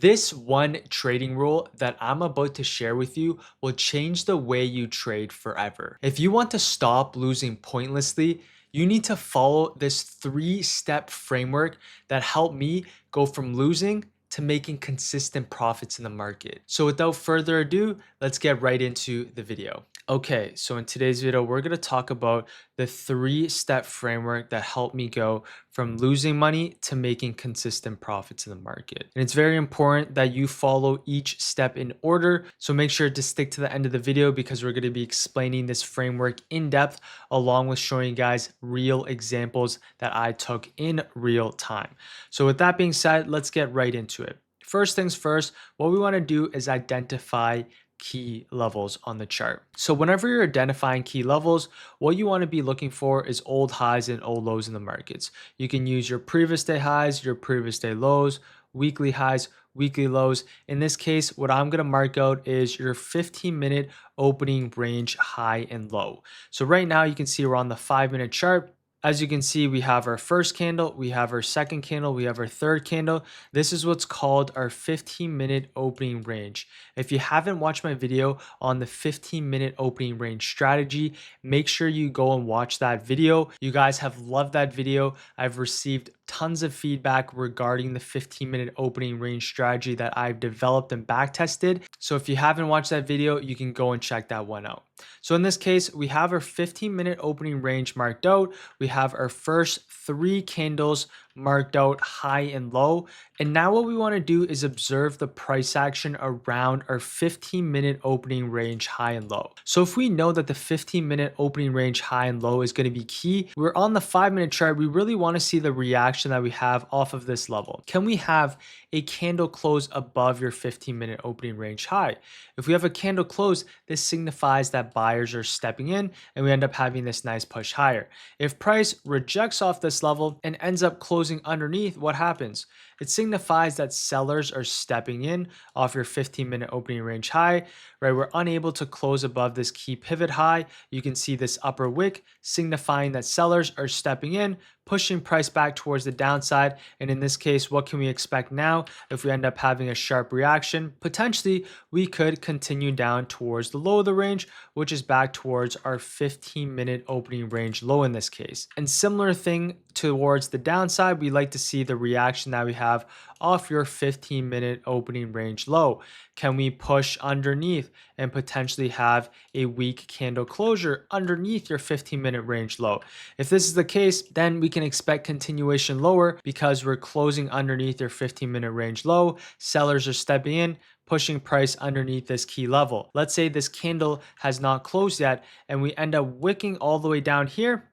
This one trading rule that I'm about to share with you will change the way you trade forever. If you want to stop losing pointlessly, you need to follow this 3-step framework that helped me go from losing to making consistent profits in the market. So without further ado, let's get right into the video. Okay, so in today's video, we're going to talk about the 3-step framework that helped me go from losing money to making consistent profits in the market. And it's very important that you follow each step in order. So make sure to stick to the end of the video because we're going to be explaining this framework in depth along with showing you guys real examples that I took in real time. So with that being said, let's get right into it. First things first, what we want to do is identify key levels on the chart. So whenever you're identifying key levels, what you want to be looking for is old highs and old lows in the markets. You can use your previous day highs, your previous day lows, weekly highs, weekly lows. In this case, what I'm going to mark out is your 15-minute opening range high and low. So right now you can see we're on the 5-minute chart. As you can see, we have our first candle, we have our second candle, we have our third candle. This is what's called our 15-minute opening range. If you haven't watched my video on the 15-minute opening range strategy, make sure you go and watch that video. You guys have loved that video. I've received tons of feedback regarding the 15-minute opening range strategy that I've developed and back tested. So if you haven't watched that video, you can go and check that one out. So in this case, we have our 15-minute opening range marked out. We have our first 3 candles marked out high and low. And now what we want to do is observe the price action around our 15-minute opening range high and low. So if we know that the 15-minute opening range high and low is going to be key, we're on the 5-minute chart. We really want to see the reaction that we have off of this level. Can we have a candle close above your 15-minute opening range high? If we have a candle close, this signifies that buyers are stepping in and we end up having this nice push higher. If price rejects off this level and ends up closing underneath, what happens? It signifies that sellers are stepping in off your 15-minute opening range high, right? We're unable to close above this key pivot high. You can see this upper wick signifying that sellers are stepping in, pushing price back towards the downside. And in this case, what can we expect now? If we end up having a sharp reaction, potentially we could continue down towards the low of the range, which is back towards our 15-minute opening range low in this case. And similar thing towards the downside, we like to see the reaction that we have off your 15-minute opening range low. Can we push underneath and potentially have a weak candle closure underneath your 15-minute range low? If this is the case, then we can expect continuation lower because we're closing underneath your 15-minute range low. Sellers are stepping in, pushing price underneath this key level. Let's say this candle has not closed yet and we end up wicking all the way down here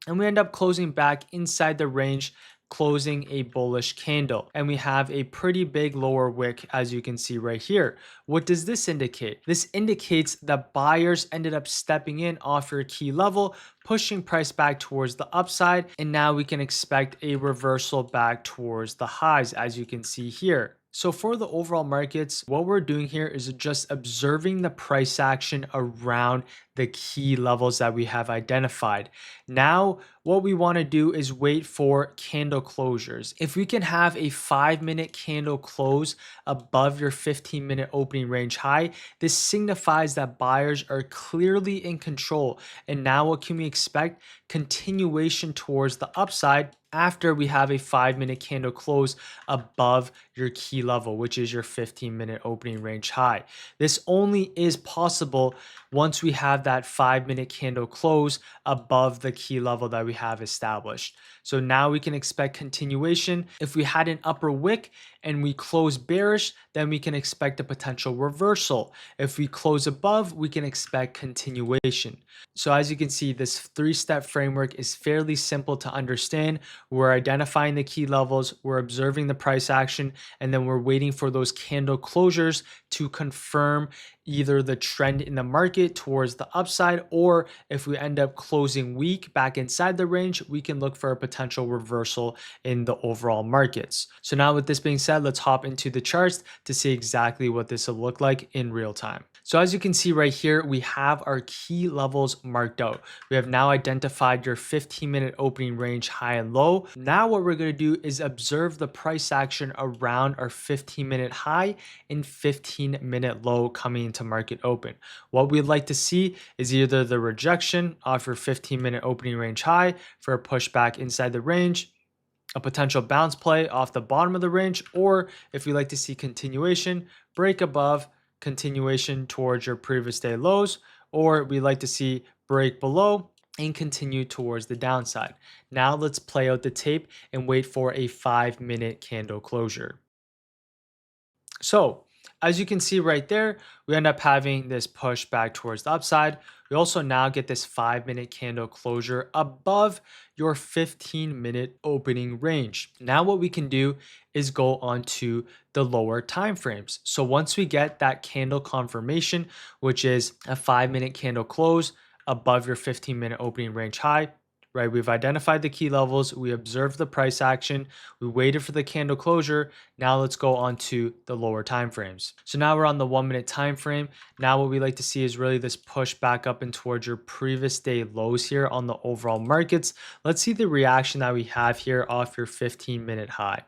and we end up closing back inside the range, closing a bullish candle, and we have a pretty big lower wick as you can see right here. What does this indicate? This indicates that buyers ended up stepping in off your key level, pushing price back towards the upside, and now we can expect a reversal back towards the highs as you can see here. So for the overall markets, what we're doing here is just observing the price action around the key levels that we have identified. Now, what we want to do is wait for candle closures. If we can have a 5-minute candle close above your 15-minute opening range high, this signifies that buyers are clearly in control. And now what can we expect? Continuation towards the upside after we have a 5-minute candle close above your key level, which is your 15-minute opening range high. This only is possible once we have that 5-minute candle close above the key level that we have established. So now we can expect continuation. If we had an upper wick and we close bearish, then we can expect a potential reversal. If we close above, we can expect continuation. So as you can see, this 3-step framework is fairly simple to understand. We're identifying the key levels, we're observing the price action, and then we're waiting for those candle closures to confirm either the trend in the market towards the upside, or if we end up closing weak back inside the range, we can look for a potential reversal in the overall markets. So now with this being said, let's hop into the charts to see exactly what this will look like in real time. So as you can see right here, we have our key levels marked out. We have now identified your 15-minute opening range high and low. Now what we're going to do is observe the price action around our 15-minute high and 15-minute low coming into market open. What we'd like to see is either the rejection off your 15-minute opening range high for a pushback inside the range, a potential bounce play off the bottom of the range, or if you like to see continuation, break above, continuation towards your previous day lows, or we like to see break below and continue towards the downside. Now let's play out the tape and wait for a 5-minute candle closure. So as you can see right there, we end up having this push back towards the upside. We also now get this 5-minute candle closure above your 15-minute opening range. Now what we can do is go on to the lower time frames. So once we get that candle confirmation, which is a 5-minute candle close above your 15-minute opening range high, right? We've identified the key levels, we observed the price action, we waited for the candle closure. Now let's go on to the lower time frames. So now we're on the 1-minute time frame. Now what we like to see is really this push back up and towards your previous day lows here on the overall markets. Let's see the reaction that we have here off your 15-minute high.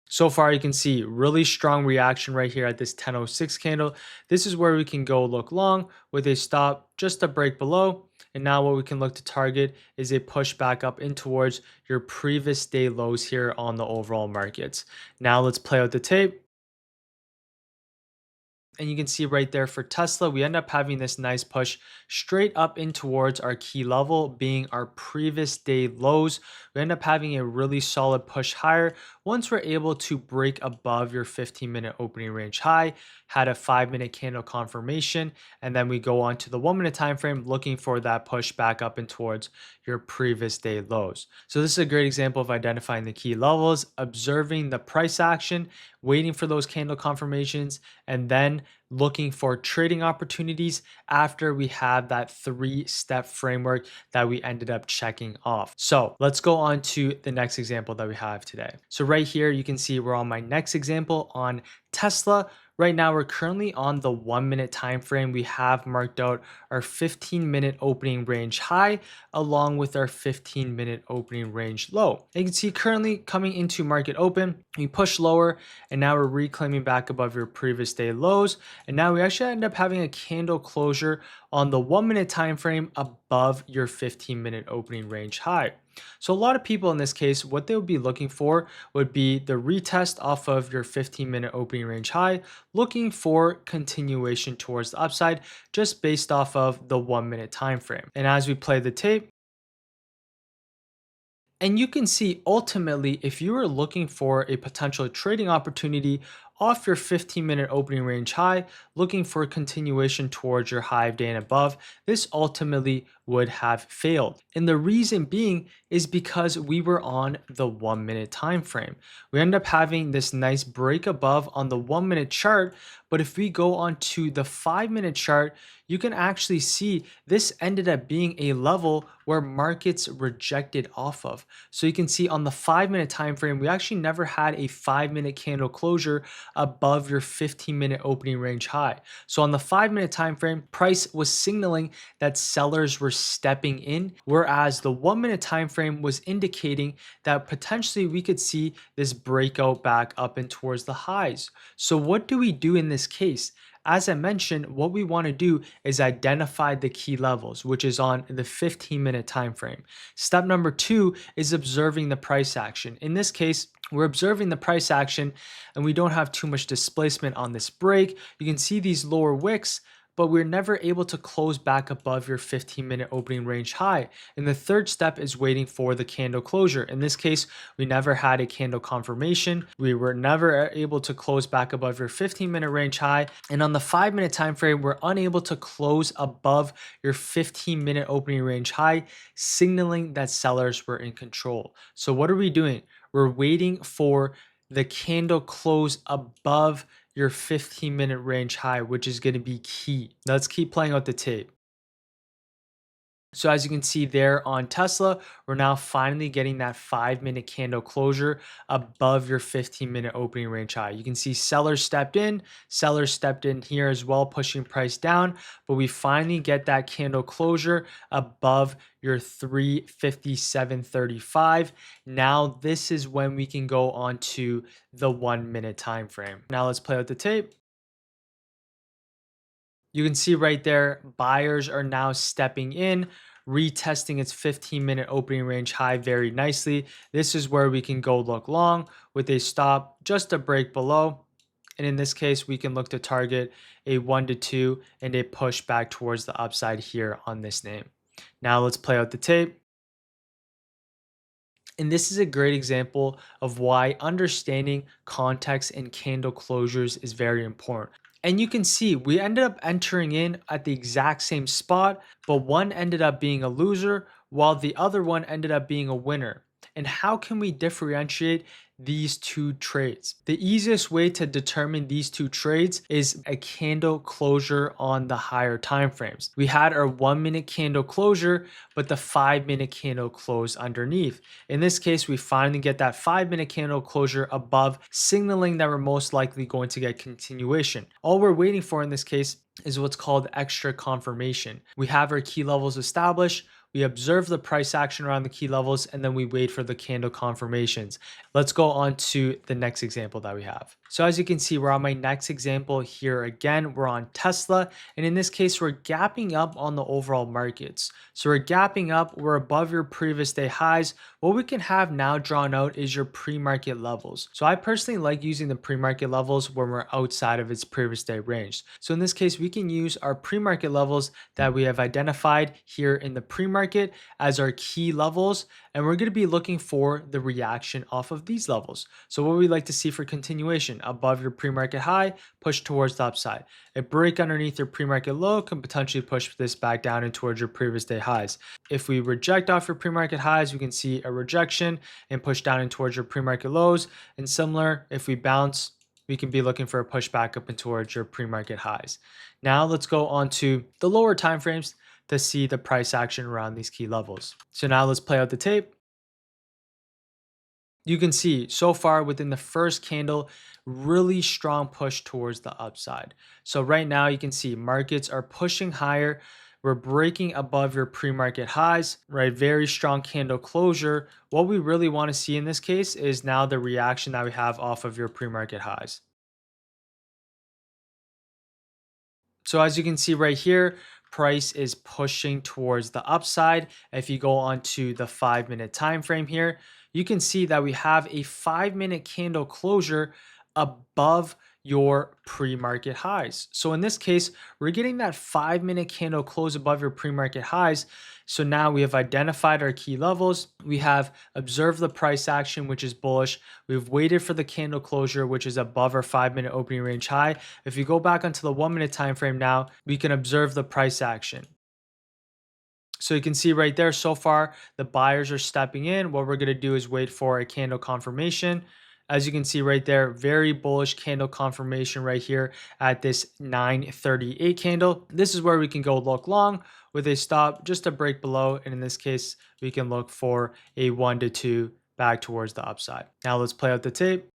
So far, you can see really strong reaction right here at this 10:06 candle. This is where we can go look long with a stop just a break below. And now what we can look to target is a push back up in towards your previous day lows here on the overall markets. Now let's play out the tape. And you can see right there for Tesla, we end up having this nice push straight up in towards our key level being our previous day lows. We end up having a really solid push higher. Once we're able to break above your 15-minute opening range high, had a 5-minute candle confirmation, and then we go on to the 1-minute time frame looking for that push back up and towards your previous day lows. So this is a great example of identifying the key levels, observing the price action, waiting for those candle confirmations, and then looking for trading opportunities after we have that 3-step framework that we ended up checking off. So let's go on to the next example that we have today. So right here, you can see we're on my next example on Tesla. Right now, we're currently on the 1-minute time frame. We have marked out our 15-minute opening range high along with our 15-minute opening range low. And you can see currently coming into market open, we push lower and now we're reclaiming back above your previous day lows. And now we actually end up having a candle closure on the 1-minute time frame above your 15-minute opening range high. So a lot of people in this case, what they would be looking for would be the retest off of your 15-minute opening range high, looking for continuation towards the upside just based off of the 1-minute time frame. And as we play the tape, and you can see ultimately, if you are looking for a potential trading opportunity off your 15-minute opening range high, looking for a continuation towards your high of day and above, this ultimately would have failed. And the reason being is because we were on the 1-minute time frame. We end up having this nice break above on the 1-minute chart, but if we go on to the 5-minute chart, you can actually see this ended up being a level where markets rejected off of. So you can see on the 5-minute time frame, we actually never had a 5-minute candle closure above your 15-minute opening range high. So on the 5-minute time frame, price was signaling that sellers were stepping in, whereas the 1-minute time frame was indicating that potentially we could see this breakout back up and towards the highs. So what do we do in this case? As I mentioned, what we want to do is identify the key levels, which is on the 15-minute time frame. Step number 2 is observing the price action. In this case, we're observing the price action and we don't have too much displacement on this break. You can see these lower wicks, but we're never able to close back above your 15-minute opening range high. And the third step is waiting for the candle closure. In this case, we never had a candle confirmation. We were never able to close back above your 15-minute range high. And on the 5-minute time frame, we're unable to close above your 15-minute opening range high, signaling that sellers were in control. So what are we doing? We're waiting for the candle close above your 15-minute range high, which is going to be key. Now let's keep playing out the tape. So as you can see there on Tesla, we're now finally getting that 5-minute candle closure above your 15-minute opening range high. You can see sellers stepped in here as well, pushing price down, but we finally get that candle closure above your 357.35. Now this is when we can go on to the 1-minute time frame. Now let's play out the tape. You can see right there, buyers are now stepping in, retesting its 15-minute opening range high very nicely. This is where we can go look long with a stop just a break below. And in this case, we can look to target a 1 to 2 and a push back towards the upside here on this name. Now let's play out the tape. And this is a great example of why understanding context and candle closures is very important. And you can see we ended up entering in at the exact same spot, but one ended up being a loser while the other one ended up being a winner. And how can we differentiate these two trades? The easiest way to determine these two trades is a candle closure on the higher time frames. We had our 1-minute candle closure, but the 5-minute candle closed underneath. In this case, we finally get that 5-minute candle closure above, signaling that we're most likely going to get continuation. All we're waiting for in this case is what's called extra confirmation. We have our key levels established. We observe the price action around the key levels, and then we wait for the candle confirmations. Let's go on to the next example that we have. So as you can see, we're on my next example here again. We're on Tesla, and in this case, we're gapping up on the overall markets. So we're gapping up, we're above your previous day highs. What we can have now drawn out is your pre-market levels. So I personally like using the pre-market levels when we're outside of its previous day range. So in this case, we can use our pre-market levels that we have identified here in the pre-market as our key levels, and we're going to be looking for the reaction off of these levels. So what we like to see for continuation, above your pre-market high, push towards the upside. A break underneath your pre-market low can potentially push this back down and towards your previous day highs. If we reject off your pre-market highs, we can see a rejection and push down and towards your pre-market lows. And similar, if we bounce, we can be looking for a push back up and towards your pre-market highs. Now let's go on to the lower time frames to see the price action around these key levels. So now let's play out the tape. You can see so far within the first candle, really strong push towards the upside. So right now you can see markets are pushing higher. We're breaking above your pre-market highs, right? Very strong candle closure. What we really want to see in this case is now the reaction that we have off of your pre-market highs. So as you can see right here, price is pushing towards the upside. If you go on to the 5-minute time frame here, you can see that we have a 5-minute candle closure above your pre-market highs. So in this case, we're getting that 5-minute candle close above your pre-market highs. So now we have identified our key levels. We have observed the price action, which is bullish. We've waited for the candle closure, which is above our 5-minute opening range high. If you go back onto the 1-minute time frame now, we can observe the price action. So you can see right there, so far, the buyers are stepping in. What we're going to do is wait for a candle confirmation. As you can see right there, very bullish candle confirmation right here at this 938 candle. This is where we can go look long with a stop just a break below. And in this case, we can look for a 1 to 2 back towards the upside. Now let's play out the tape.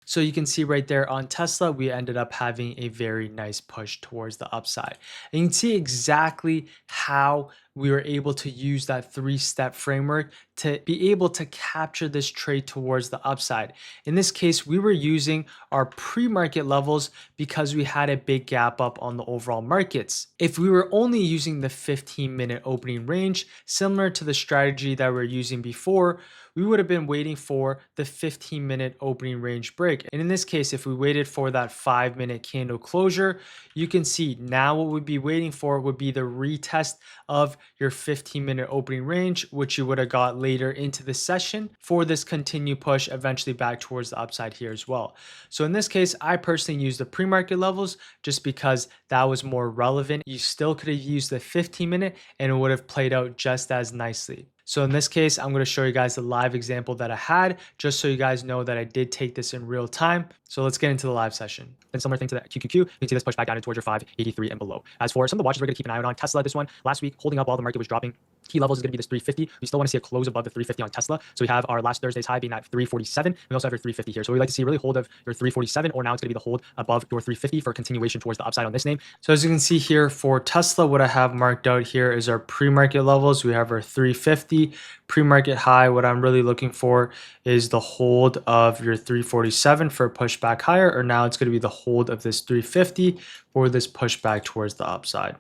So you can see right there on Tesla, we ended up having a very nice push towards the upside. And you can see exactly how we were able to use that 3-step framework to be able to capture this trade towards the upside. In this case, we were using our pre-market levels because we had a big gap up on the overall markets. If we were only using the 15-minute opening range, similar to the strategy that we were using before, we would have been waiting for the 15-minute opening range break. And in this case, if we waited for that 5-minute candle closure, you can see now what we'd be waiting for would be the retest of your 15-minute opening range, which you would have got later into the session for this continued push eventually back towards the upside here as well. So in this case, I personally used the pre-market levels just because that was more relevant. You still could have used the 15-minute and it would have played out just as nicely. So in this case, I'm going to show you guys the live example that I had, just so you guys know that I did take this in real time. So let's get into the live session. And similar thing to the QQQ, you can see this push back down towards your 583 and below. As for some of the watches we're going to keep an eye out on, Tesla, this one last week holding up while the market was dropping. Key levels is going to be this 350. We still want to see a close above the 350 on Tesla. So we have our last Thursday's high being at 347. We also have your 350 here. So we like to see really hold of your 347, or now it's going to be the hold above your 350 for continuation towards the upside on this name. So as you can see here for Tesla, what I have marked out here is our pre-market levels. We have our 350 pre-market high. What I'm really looking for is the hold of your 347 for a pushback higher, or now it's going to be the hold of this 350 for this pushback towards the upside.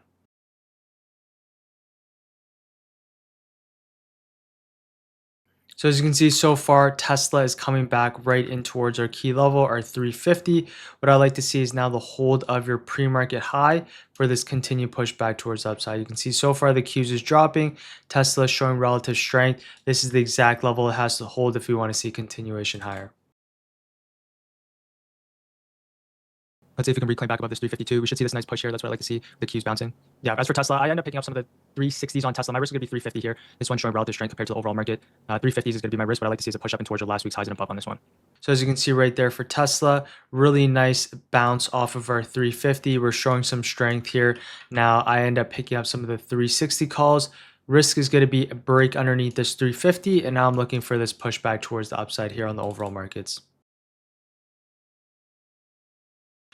So as you can see so far, Tesla is coming back right in towards our key level, our 350. What I like to see is now the hold of your pre-market high for this continued pushback towards the upside. You can see so far the Qs is dropping, Tesla is showing relative strength. This is the exact level it has to hold if we want to see continuation higher. Let's see if we can reclaim back above this 352. We should see this nice push here. That's what I like to see, the Qs bouncing. Yeah, as for Tesla, I end up picking up some of the 360s on Tesla. My risk is going to be 350 here. This one's showing relative strength compared to the overall market. 350s is going to be my risk, but I like to see is a push up in towards your last week's highs and above on this one. So as you can see right there for Tesla, really nice bounce off of our 350. We're showing some strength here. Now I end up picking up some of the 360 calls. Risk is going to be a break underneath this 350, and now I'm looking for this pushback towards the upside here on the overall markets.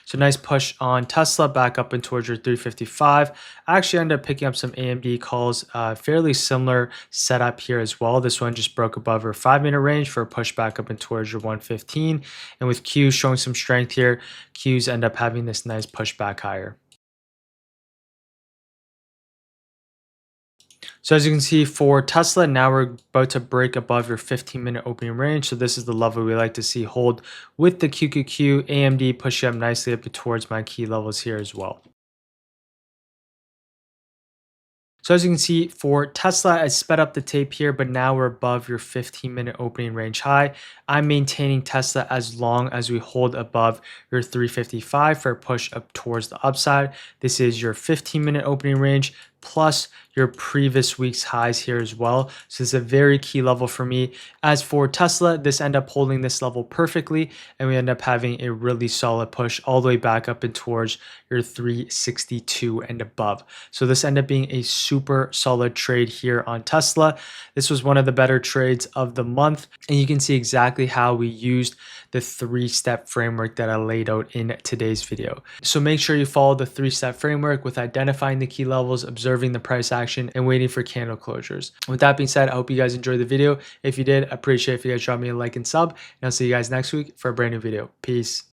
So nice push on Tesla back up and towards your 355. I actually ended up picking up some AMD calls, fairly similar setup here as well. This one just broke above our 5-minute range for a push back up and towards your 115. And with Qs showing some strength here, Qs end up having this nice push back higher. So as you can see for Tesla, now we're about to break above your 15-minute opening range. So this is the level we like to see hold with the QQQ. AMD pushing up nicely up towards my key levels here as well. So as you can see for Tesla, I sped up the tape here, but now we're above your 15-minute opening range high. I'm maintaining Tesla as long as we hold above your 355 for a push up towards the upside. This is your 15-minute opening range plus your previous week's highs here as well. So this is a very key level for me. As for Tesla, this ended up holding this level perfectly, and we end up having a really solid push all the way back up and towards your 362 and above. So this ended up being a super solid trade here on Tesla. This was one of the better trades of the month, and you can see exactly how we used the 3-step framework that I laid out in today's video. So make sure you follow the 3-step framework with identifying the key levels, observing the price action, and waiting for candle closures. With that being said, I hope you guys enjoyed the video. If you did, I appreciate if you guys drop me a like and sub, and I'll see you guys next week for a brand new video. Peace.